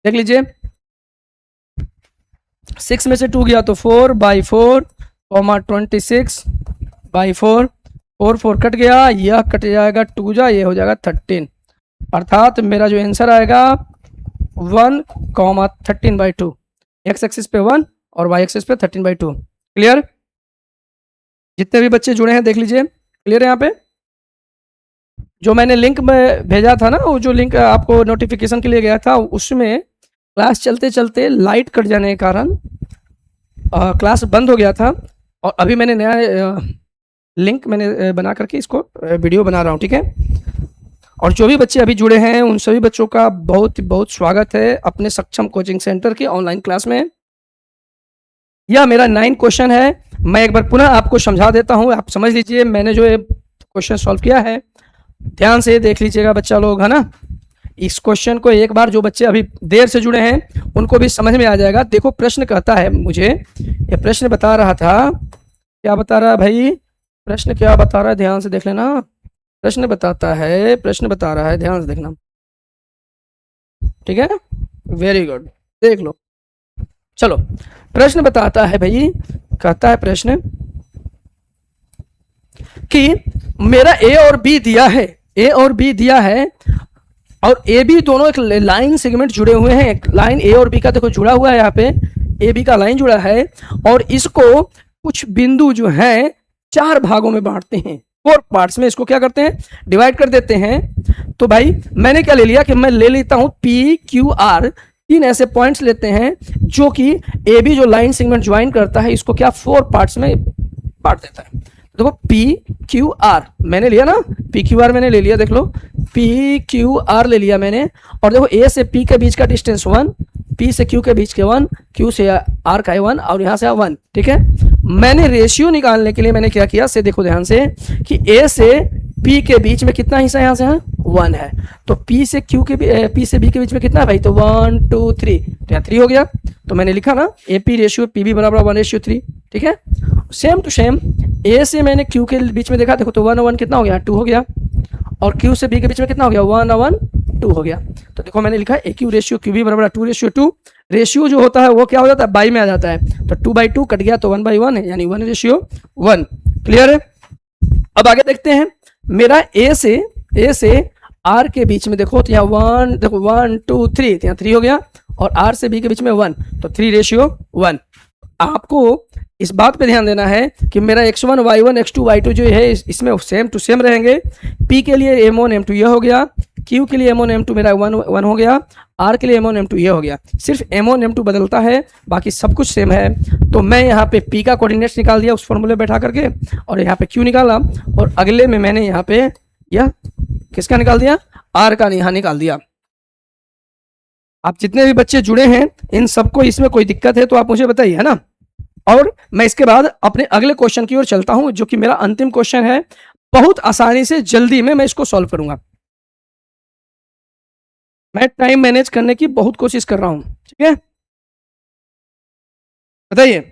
देख लीजिए 6 में से 2 गया तो 4 बाई 4 कॉमा 26 बाई 4, 4 4 कट गया, यह कट जाएगा 2 जा, ये हो जाएगा 13, अर्थात मेरा जो आंसर आएगा 1 कॉमा 13/2, एक्स एक्सिस पे 1 और वाई एक्सिस पे 13/2। क्लियर? जितने भी बच्चे जुड़े हैं देख लीजिए, क्लियर है? यहाँ पे जो मैंने लिंक में भेजा था ना, वो जो लिंक आपको नोटिफिकेशन के लिए गया था, उसमें क्लास चलते चलते लाइट कट जाने के कारण क्लास बंद हो गया था, और अभी मैंने नया लिंक मैंने बना करके इसको वीडियो बना रहा हूँ, ठीक है। और जो भी बच्चे अभी जुड़े हैं उन सभी बच्चों का बहुत बहुत स्वागत है अपने सक्षम कोचिंग सेंटर की ऑनलाइन क्लास में। यह मेरा 9 क्वेश्चन है, मैं एक बार पुनः आपको समझा देता हूँ, आप समझ लीजिए। मैंने जो क्वेश्चन सॉल्व किया है ध्यान से देख लीजिएगा बच्चा लोग, है ना। इस क्वेश्चन को एक बार जो बच्चे अभी देर से जुड़े हैं उनको भी समझ में आ जाएगा। देखो प्रश्न कहता है, मुझे ये प्रश्न बता रहा था, क्या बता रहा है भाई, प्रश्न क्या बता रहा है, ध्यान से देख लेना। प्रश्न बताता है, प्रश्न बता रहा है, ध्यान से देखना, ठीक है। वेरी गुड, देख लो। चलो प्रश्न बताता है भाई, कहता है प्रश्न कि मेरा ए और बी दिया है, ए और बी दिया है, और ए बी दोनों एक लाइन सेगमेंट जुड़े हुए हैं। एक लाइन ए और बी का देखो जुड़ा हुआ है, यहाँ पे ए बी का लाइन जुड़ा है, और इसको कुछ बिंदु जो हैं 4 भागों में बांटते हैं, 4 पार्ट्स में इसको क्या करते हैं, डिवाइड कर देते हैं। तो भाई मैंने क्या ले लिया कि मैं ले लेता हूं पी क्यू आर, 3 ऐसे पॉइंट्स लेते हैं जो कि ए बी जो लाइन सेगमेंट ज्वाइन करता है इसको क्या 4 पार्ट्स में बांट देता है। देखो पी क्यू आर मैंने लिया ना, पी क्यू आर मैंने ले लिया, देख लो पी क्यू आर ले लिया मैंने, और देखो ए से पी के बीच का डिस्टेंस 1, पी से क्यू के बीच के 1, क्यू से आर का 1, और यहाँ से 1, ठीक है। मैंने रेशियो निकालने के लिए मैंने क्या किया, से देखो ध्यान से कि ए से पी के बीच में कितना हिस्सा यहाँ से है 1 है, तो पी से क्यू के पी से बी के बीच में कितना है भाई, तो 1 2 3, तो यहाँ 3 हो गया। तो मैंने लिखा ना A P ratio P B बराबर 1:3, ठीक है। सेम टू सेम ए से मैंने क्यू के बीच में देखा, देखो तो 1/1 कितना हो गया, 2 हो गया, और क्यू से बी के बीच में कितना हो गया, 1/1 2 हो गया। तो देखो मैंने लिखा ए क्यू रेशियो क्यू बी बराबर 2:2, रेशियो जो होता है वो क्या हो जाता है, बाई में आ जाता है, तो 2/2 कट गया तो 1/1 है, यानी 1:1। क्लियर है? अब आगे देखते हैं, मेरा ए से आर के बीच में देखो तो यहाँ 1, देखो 1 2 3, तो यहाँ 3 हो गया, और आर से बी के बीच में 1, तो 3:1। आपको इस बात पे ध्यान देना है कि मेरा x1 y1 x2 y2 जो है इसमें सेम टू सेम रहेंगे। p के लिए m1 m2 ये हो गया, q के लिए m1 m2 मेरा 1 हो गया, r के लिए m1 m2 ये हो गया, सिर्फ m1 m2 बदलता है, बाकी सब कुछ सेम है। तो मैं यहाँ पे p का कोऑर्डिनेट्स निकाल दिया उस फॉर्मूले बैठा करके, और यहाँ पे q निकाला, और अगले में मैंने यहाँ पे यह किसका निकाल दिया, r का यहाँ निकाल दिया। आप जितने भी बच्चे जुड़े हैं इन सबको इसमें कोई दिक्कत है तो आप मुझे बताइए, है ना। और मैं इसके बाद अपने अगले क्वेश्चन की ओर चलता हूं जो कि मेरा अंतिम क्वेश्चन है, बहुत आसानी से जल्दी में मैं इसको सॉल्व करूंगा। मैं टाइम मैनेज करने की बहुत कोशिश कर रहा हूं, ठीक है। बताइए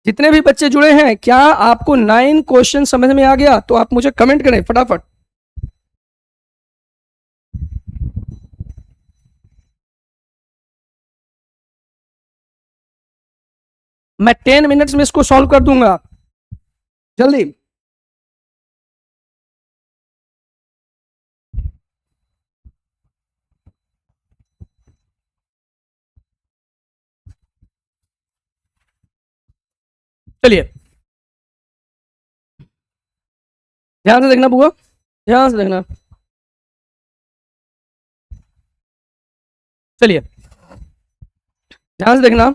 जितने भी बच्चे जुड़े हैं, क्या आपको 9 क्वेश्चन समझ में आ गया, तो आप मुझे कमेंट करें फटाफट। मैं 10 मिनट्स में इसको सॉल्व कर दूंगा, जल्दी। चलिए ध्यान से देखना बुआ, ध्यान से देखना। चलिए ध्यान से देखना,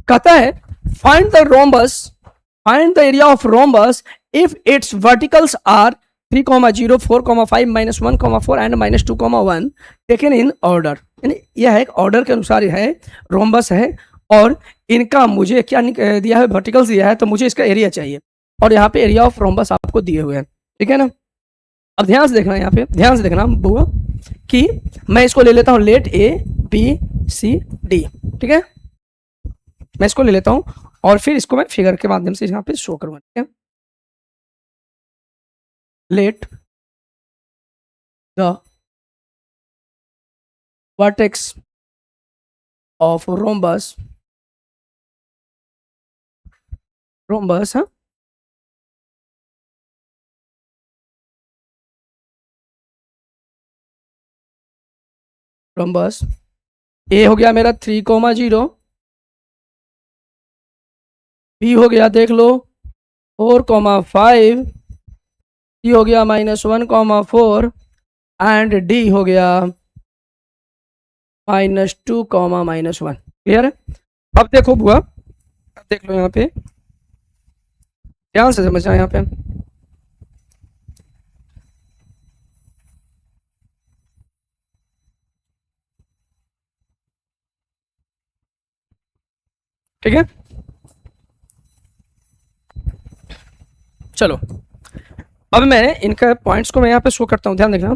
कहता है find the rhombus, find the area of rhombus if its verticals are 3, 0, 4, 5, -1, 4 and -2, 1 taken in order. यानी यह एक ऑर्डर के अनुसार है, रोम्बस है और इनका मुझे क्या दिया है, वर्टिकल्स दिया है, तो मुझे इसका एरिया चाहिए और यहाँ पे एरिया ऑफ रोम्बस आपको दिए हुए हैं, ठीक है ना। अब ध्यान से देखना, यहाँ पे ध्यान से देखना बुआ कि मैं इसको ले लेता हूँ लेट ABCD, ठीक है। मैं इसको ले लेता हूँ और फिर इसको मैं फिगर के माध्यम से यहाँ पे शो करूंगा, ठीक है। Let the vertex of rhombus, rhombus, हाँ, रोम्बस ए हो गया मेरा 3, 0, बी हो गया देख लो 4, 5, सी हो गया -1, 4 एंड डी हो गया -2, -1। क्लियर है। अब देखो बुआ, अब देख लो यहाँ पे, ध्यान से समझना यहाँ पे, ठीक है। चलो अब मैं इनका पॉइंट्स को मैं यहाँ पे शो करता हूँ, ध्यान देखना।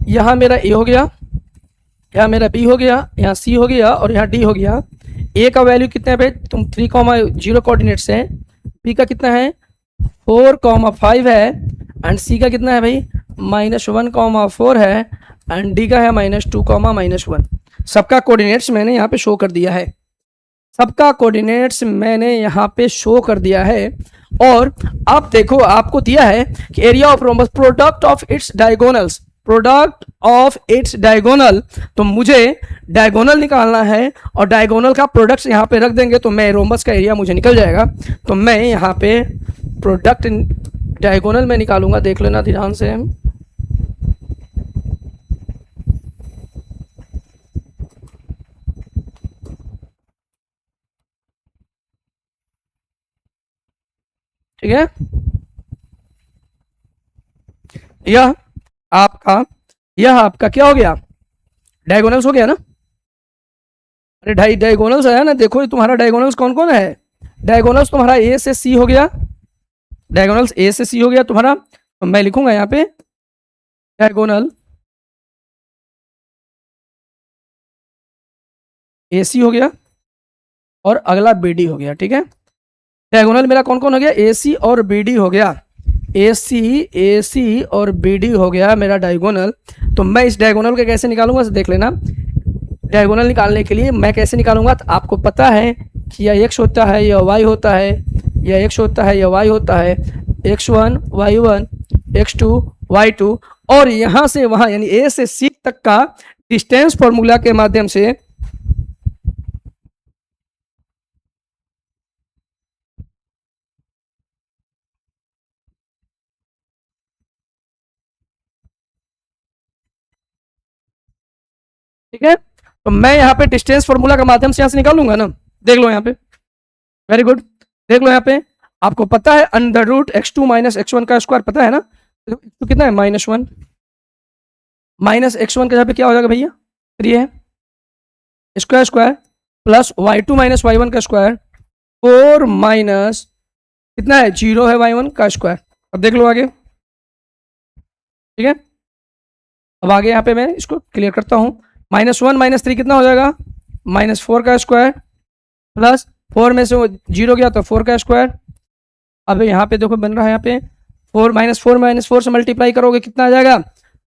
यहाँ मेरा ए हो गया, यहाँ मेरा बी हो गया, यहाँ सी हो गया और यहाँ डी हो गया। ए का वैल्यू कितना है भाई, तुम 3, 0 कोऑर्डिनेट्स है। बी का कितना है 4, 5 है एंड सी का कितना है भाई -1, 4 है एंड डी का है -2, -1। सबका कोऑर्डिनेट्स मैंने यहाँ पे शो कर दिया है, सबका कोऑर्डिनेट्स मैंने यहाँ पे शो कर दिया है। और अब देखो आपको दिया है कि area of rhombus product of its diagonals, product of its diagonal, तो मुझे डायगोनल निकालना है और डायगोनल का प्रोडक्ट्स यहाँ पे रख देंगे तो मैं रोम्बस का एरिया मुझे निकल जाएगा। तो मैं यहाँ पे प्रोडक्ट डायगोनल में निकालूंगा, देख लेना ध्यान से। ठीक है, यह आपका क्या हो गया, डायगोनल्स हो गया ना। अरे डायगोनल्स है ना, देखो ये तुम्हारा डायगोनल्स कौन कौन है, डायगोनल्स तुम्हारा ए से सी हो गया, डायगोनल्स ए से सी हो गया तुम्हारा। तो मैं लिखूंगा यहाँ पे डायगोनल ए सी हो गया और अगला बी डी हो गया, ठीक है। डायगोनल मेरा कौन कौन हो गया, ए सी और बी डी हो गया, ए सी और बी डी हो गया मेरा डायगोनल। तो मैं इस डायगोनल को कैसे निकालूंगा देख लेना। डायगोनल निकालने के लिए मैं कैसे निकालूंगा, तो आपको पता है कि यह एक्स होता है, यह वाई होता है, यह एक्स होता है, यह वाई होता है, x1 y1 x2 y2 और यहाँ से वहाँ यानी ए से सी तक का डिस्टेंस फॉर्मूला के माध्यम से ठीक है। तो मैं यहाँ पे डिस्टेंस फॉर्मूला के माध्यम से यहाँ से निकालूंगा ना, देख लो यहाँ पे, वेरी गुड। देख लो यहाँ पे आपको पता है √x2 - x1 का स्क्वायर पता है ना, तो कितना है -1 -x1 के यहाँ पे क्या हो जाएगा भैया 3 है, स्क्वायर प्लस y2 - y1 का स्क्वायर 4 माइनस कितना है 0 है y1 का स्क्वायर। अब देख लो आगे, ठीक है। अब आगे यहाँ पे मैं इसको क्लियर करता हूँ। -1 - 3 कितना हो जाएगा -4 का स्क्वायर प्लस 4 में से 0 गया तो 4 का स्क्वायर। अब यहाँ पे देखो बन रहा है यहाँ पे 4 से मल्टीप्लाई करोगे कितना आ जाएगा,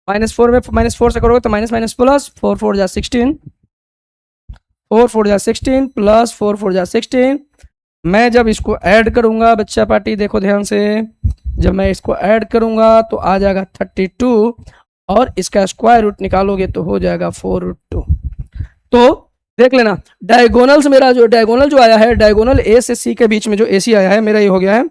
-4 में -4 से करोगे तो माइनस प्लस 4 4 जा 16, 4 4 जा 16 प्लस 4 4 जा 16। मैं जब इसको ऐड करूंगा बच्चा पार्टी देखो ध्यान से, जब मैं इसको ऐड करूंगा तो आ जाएगा 32 और इसका स्क्वायर रूट निकालोगे तो हो जाएगा 4√2। तो देख लेना। डायगोनल्स मेरा जो डायगोनल जो आया है, डायगोनल ए से सी के बीच में जो एसी आया है मेरा, ये हो गया है।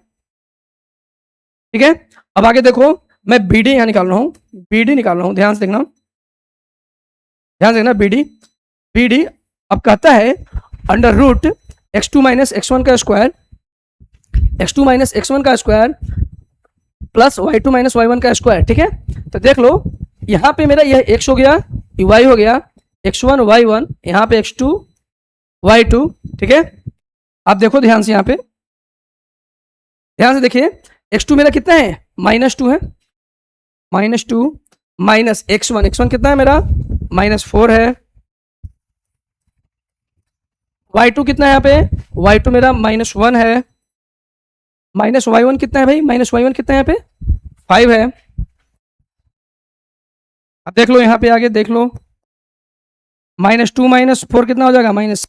ठीक है, अब आगे देखो, मैं बी डी यहां निकाल रहा हूं, बी डी निकाल रहा हूं, ध्यान से देखना, ध्यान से देखना, बी डी, बी डी। अब कहता है under root x two minus x one का square, x two minus x one का square plus y two minus y one का स्क्वायर। ठीक है, तो देख लो, यहां पे मेरा यह एक्स हो गया, वाई हो गया, एक्स वन वाई वन, यहां पे एक्स टू वाई टू। ठीक है, आप देखो ध्यान से, यहां पे ध्यान से देखिए, एक्स टू मेरा कितना है, माइनस टू है, minus two minus x one कितना है मेरा, माइनस फोर है, वाई टू कितना है यहाँ पे, वाई टू मेरा माइनस वन है, माइनस वाई वन कितना है भाई, माइनस वाई वन कितना है यहाँ पे, फाइव है। अब देख लो यहाँ पे आगे देख लो, माइनस टू माइनस फोर कितना हो जाएगा, माइनस।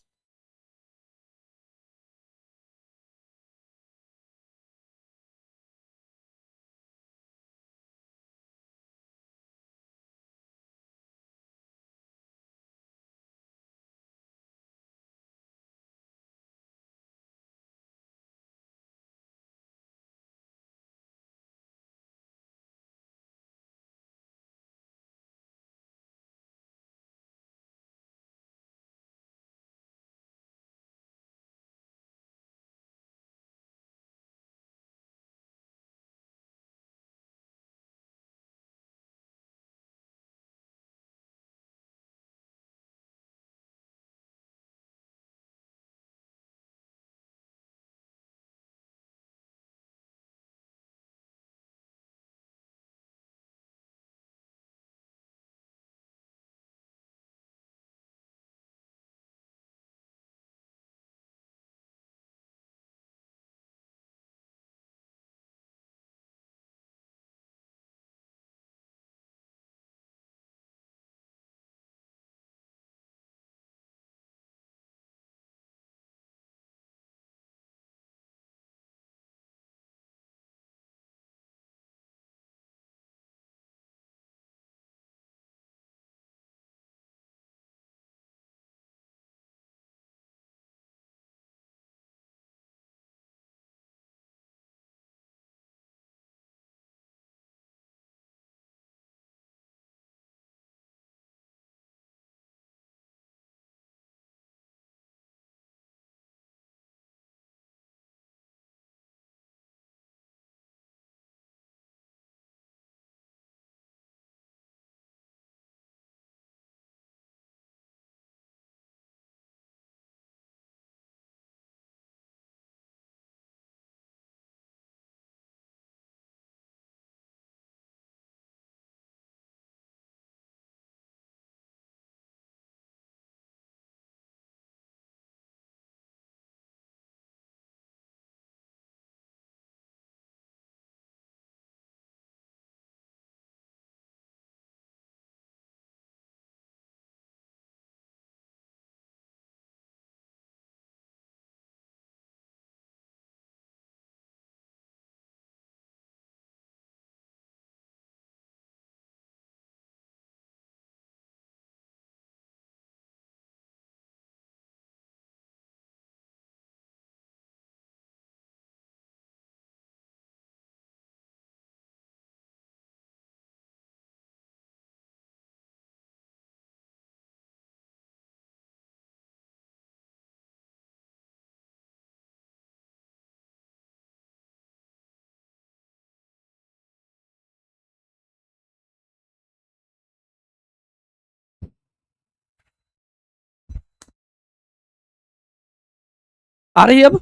आ रही है अब,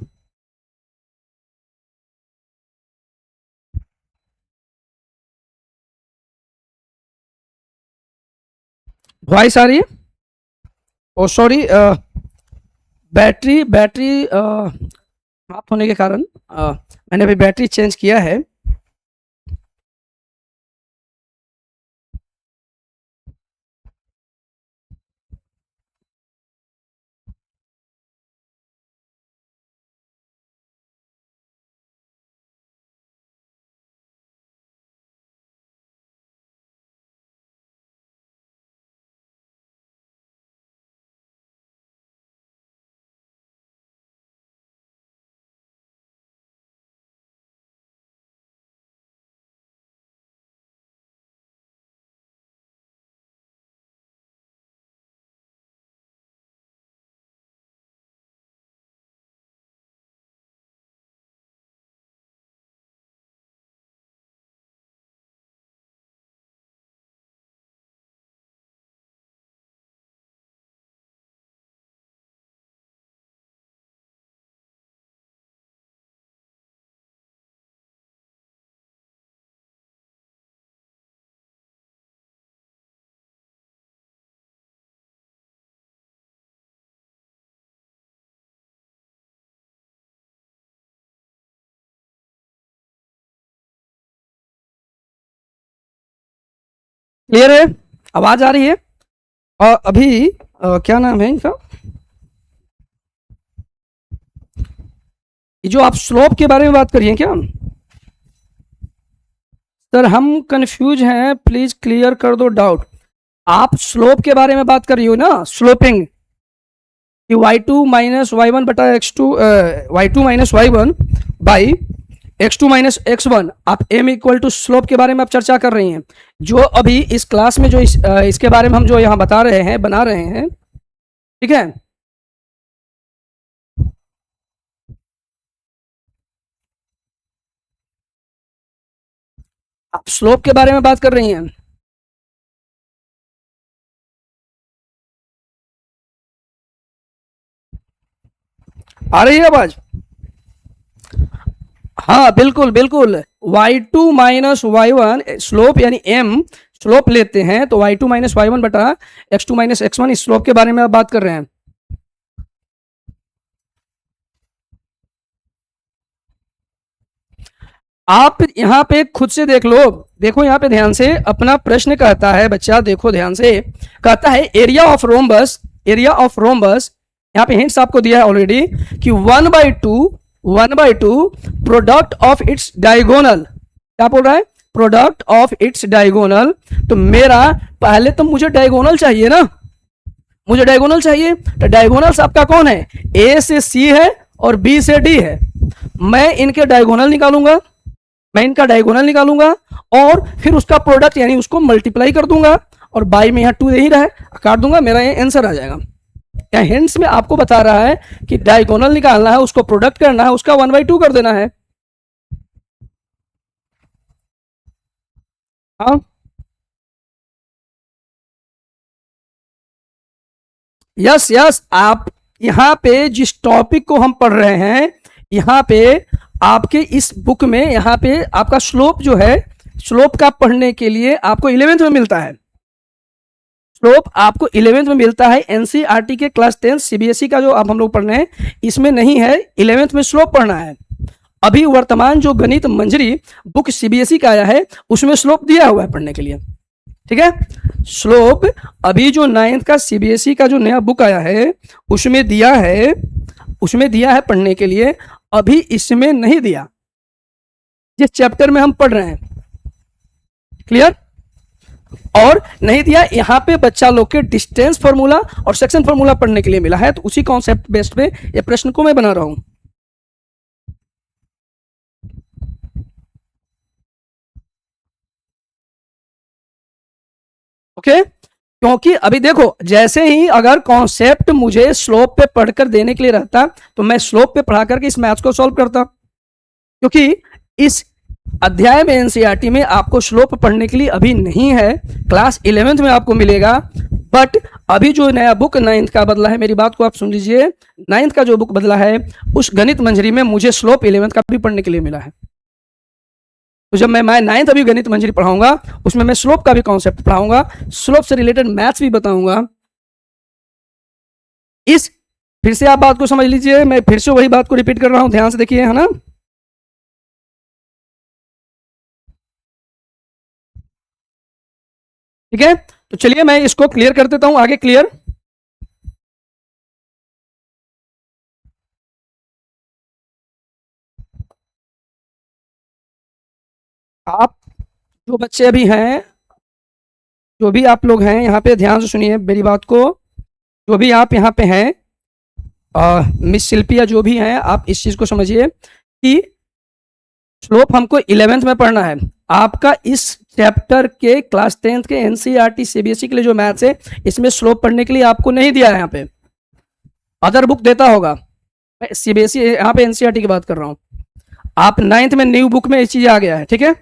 वॉइस आ रही है। ओ सॉरी, बैटरी बैटरी समाप्त होने के कारण मैंने अभी बैटरी चेंज किया है। क्लियर है? आवाज आ रही है? और अभी क्या नाम है इनका, ये जो आप स्लोप के बारे में बात करिए क्या? सर हम कंफ्यूज हैं, प्लीज क्लियर कर दो डाउट। आप स्लोप के बारे में बात कर रही हो ना, स्लोपिंग, कि y2 माइनस वाई वन बटा x2, y2 minus y one by x2 minus x1, आप m इक्वल टू स्लोप के बारे में आप चर्चा कर रही हैं। जो अभी इस क्लास में जो इसके बारे में हम जो यहाँ बता रहे हैं, बना रहे हैं, ठीक है? आप स्लोप के बारे में बात कर रही हैं। आ रही है आवाज? हाँ बिल्कुल बिल्कुल, y2 minus y one slope यानी m स्लोप लेते हैं तो y2 माइनस वाई वन बटा x2 माइनस x1, इस स्लोप के बारे में आप बात कर रहे हैं। आप यहाँ पे खुद से देख लो, देखो यहाँ पे ध्यान से, अपना प्रश्न कहता है बच्चा, देखो ध्यान से, कहता है area of rhombus, area of rhombus, यहाँ पे हिंट्स आपको दिया है ऑलरेडी कि 1/2 प्रोडक्ट ऑफ इट्स डायगोनल, क्या बोल रहा है? Product of its diagonal. तो मेरा पहले तो मुझे डायगोनल चाहिए ना, मुझे डायगोनल चाहिए, तो डायगोनल्स आपका कौन है? ए से सी है और बी से डी है। मैं इनके डायगोनल निकालूंगा, मैं इनका डायगोनल निकालूंगा और फिर उसका प्रोडक्ट यानी उसको मल्टीप्लाई कर दूंगा, और बाई में यहाँ 2 यही रहा है, काट दूंगा, मेरा ये आंसर आ जाएगा। क्या हिंट्स में आपको बता रहा है कि डायगोनल निकालना है, उसको प्रोडक्ट करना है, उसका 1/2 कर देना है। हाँ यस यस, आप यहाँ पे जिस टॉपिक को हम पढ़ रहे हैं, यहाँ पे आपके इस बुक में यहाँ पे आपका स्लोप जो है, स्लोप का पढ़ने के लिए आपको 11th में मिलता है, स्लोप आपको 11th में मिलता है। एनसीईआरटी के क्लास 10 सीबीएसई का जो अब हम लोग पढ़ रहे हैं इसमें नहीं है, 11th में स्लोप पढ़ना है। अभी वर्तमान जो गणित मंजरी बुक सीबीएसई का आया है उसमें स्लोप दिया हुआ है पढ़ने के लिए, ठीक है? स्लोप अभी जो 9th का सीबीएसई का जो नया बुक आया है उसमें दिया है, उसमें दिया है पढ़ने के लिए, अभी इसमें नहीं दिया, जिस चैप्टर में हम पढ़ रहे हैं। क्लियर? और नहीं दिया, यहां पे बच्चा लोग के डिस्टेंस फार्मूला और सेक्शन फार्मूला पढ़ने के लिए मिला है, तो उसी कॉन्सेप्ट बेस्ड पे ये प्रश्न को मैं बना रहा हूं। ओके, क्योंकि अभी देखो, जैसे ही अगर कॉन्सेप्ट मुझे स्लोप पे पढ़कर देने के लिए रहता तो मैं स्लोप पे पढ़ा करके इस मैथ्स को सॉल्व करता, क्योंकि इस अध्याय में एनसीईआरटी में आपको स्लोप पढ़ने के लिए अभी नहीं है, क्लास 11th में आपको मिलेगा। बट अभी जो नया बुक 9th का बदला है, मेरी बात को आप सुन लीजिए, 9th का जो बुक बदला है उस गणित मंजरी में मुझे स्लोप 11th का भी पढ़ने के लिए मिला है। तो जब मैं 9th अभी गणित मंजरी पढ़ाऊंगा उसमें मैं स्लोप का भी कॉन्सेप्ट पढ़ाऊंगा, स्लोप से रिलेटेड मैथ्स भी बताऊंगा। इस फिर से आप बात को समझ लीजिए, मैं फिर से वही बात को रिपीट कर रहा हूं, ध्यान से देखिए, है ना? ठीक है, तो चलिए मैं इसको क्लियर कर देता हूं आगे। क्लियर? आप जो बच्चे अभी हैं, जो भी आप लोग हैं यहाँ पे ध्यान से सुनिए मेरी बात को, जो भी आप यहाँ पे हैं, मिस शिल्पी या जो भी हैं, आप इस चीज को समझिए कि स्लोप हमको 11th में पढ़ना है। आपका इस चैप्टर के क्लास 10th के एनसीईआरटी सीबीएसई के लिए जो मैथ्स है इसमें स्लोप पढ़ने के लिए आपको नहीं दिया है, यहाँ पे अदर बुक देता होगा, मैं सीबीएसई यहाँ पे एनसीईआरटी की बात कर रहा हूँ। आप 9th में न्यू बुक में ये चीज आ गया है, ठीक है?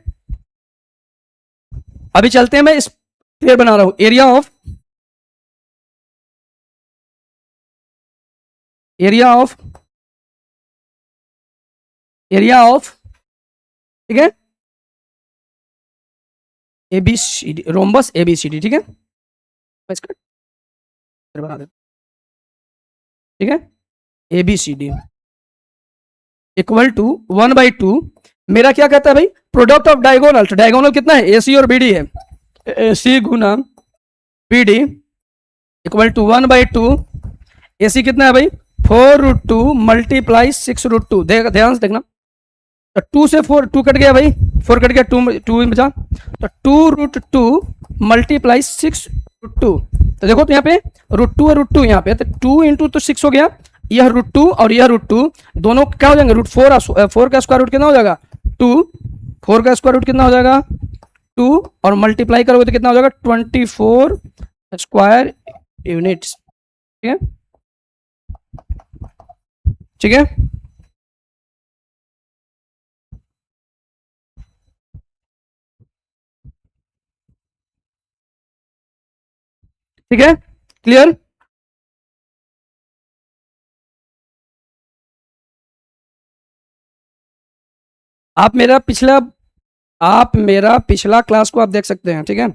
अभी चलते हैं, मैं इस क्लियर बना रहा हूं, area of area of area of ठीक है, एबीसीडी, रोम्बस एबीसीडी, ठीक है? बना दे, ठीक है? एबीसीडी इक्वल टू 1/2, मेरा क्या कहता है भाई? प्रोडक्ट ऑफ डायगोनल, तो डायगोनल कितना है? एसी और बीडी है, AC गुना BD इक्वल टू 1/2। AC कितना है भाई 4√2 मल्टीप्लाई 6√2। ध्यान से देखना, तो 2 से 4 2 कट गया भाई, 4 कट गया, 2 बचा, तो 2√2 मल्टीप्लाई 6√2। तो देखो तो यहाँ पे √2 और √2 यहाँ पे, तो 2 इंटू तो 6 हो गया, यह √2 और यह √2 दोनों क्या हो जाएंगे, √4 का स्क्वायर रूट कितना हो जाएगा 2, 4 का स्क्वायर रूट कितना हो जाएगा 2, और मल्टीप्लाई करोगे तो कितना हो जाएगा 24 स्क्वायर यूनिट्स। ठीक है, ठीक है, ठीक है, क्लियर। आप मेरा पिछला क्लास को आप देख सकते हैं, ठीक है।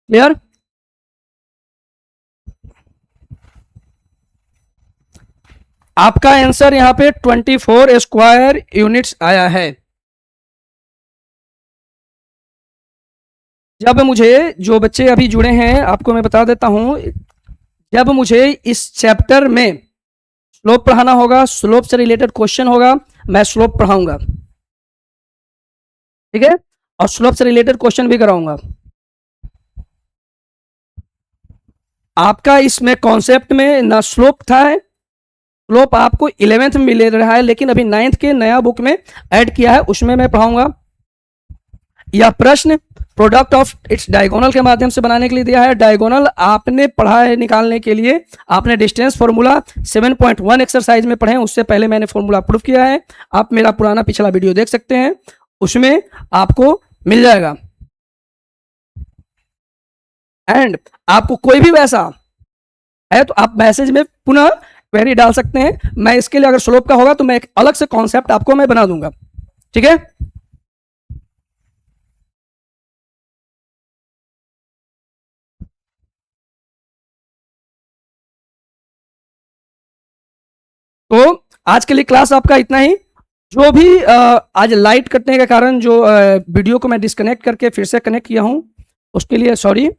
क्लियर, आपका आंसर यहां पे 24 स्क्वायर यूनिट्स आया है। जब मुझे, जो बच्चे अभी जुड़े हैं आपको मैं बता देता हूं, जब मुझे इस चैप्टर में स्लोप पढ़ाना होगा, स्लोप से रिलेटेड क्वेश्चन होगा, मैं स्लोप पढ़ाऊंगा, ठीक है, और स्लोप से रिलेटेड क्वेश्चन भी कराऊंगा। आपका इसमें कॉन्सेप्ट में ना स्लोप था, स्लोप आपको 11th में मिल रहा है, लेकिन अभी 9th के नया बुक में ऐड किया है, उसमें मैं पढ़ाऊंगा। यह प्रश्न प्रोडक्ट ऑफ इट्स डायगोनल के माध्यम से बनाने के लिए दिया है। डायगोनल आपने पढ़ा है निकालने के लिए, आपने डिस्टेंस फॉर्मूला 7.1 एक्सरसाइज में पढ़े, उससे पहले मैंने फॉर्मूला प्रूफ किया है। आप मेरा पुराना पिछला वीडियो देख सकते हैं, उसमें आपको मिल जाएगा। एंड आपको कोई भी वैसा है तो आप मैसेज में पुनः क्वेरी डाल सकते हैं। मैं इसके लिए अगर स्लोप का होगा तो मैं एक अलग से कॉन्सेप्ट आपको मैं बना दूंगा, ठीक है। तो आज के लिए क्लास आपका इतना ही। जो भी आज लाइट कटने के कारण जो वीडियो को मैं डिस्कनेक्ट करके फिर से कनेक्ट किया हूं, उसके लिए सॉरी।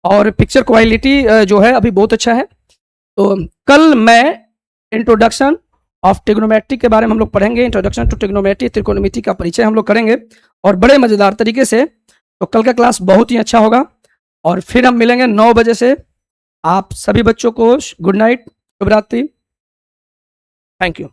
और पिक्चर क्वालिटी जो है अभी बहुत अच्छा है। तो कल मैं इंट्रोडक्शन ऑफ ट्रिग्नोमेट्री के बारे में हम लोग पढ़ेंगे। इंट्रोडक्शन टू ट्रिग्नोमेट्री, त्रिकोणमिति का परिचय हम लोग करेंगे और बड़े मजेदार तरीके से। तो कल का क्लास बहुत ही अच्छा होगा और फिर हम मिलेंगे 9 बजे से। आप सभी बच्चों को गुड नाइट, शुभ रात्रि, थैंक यू।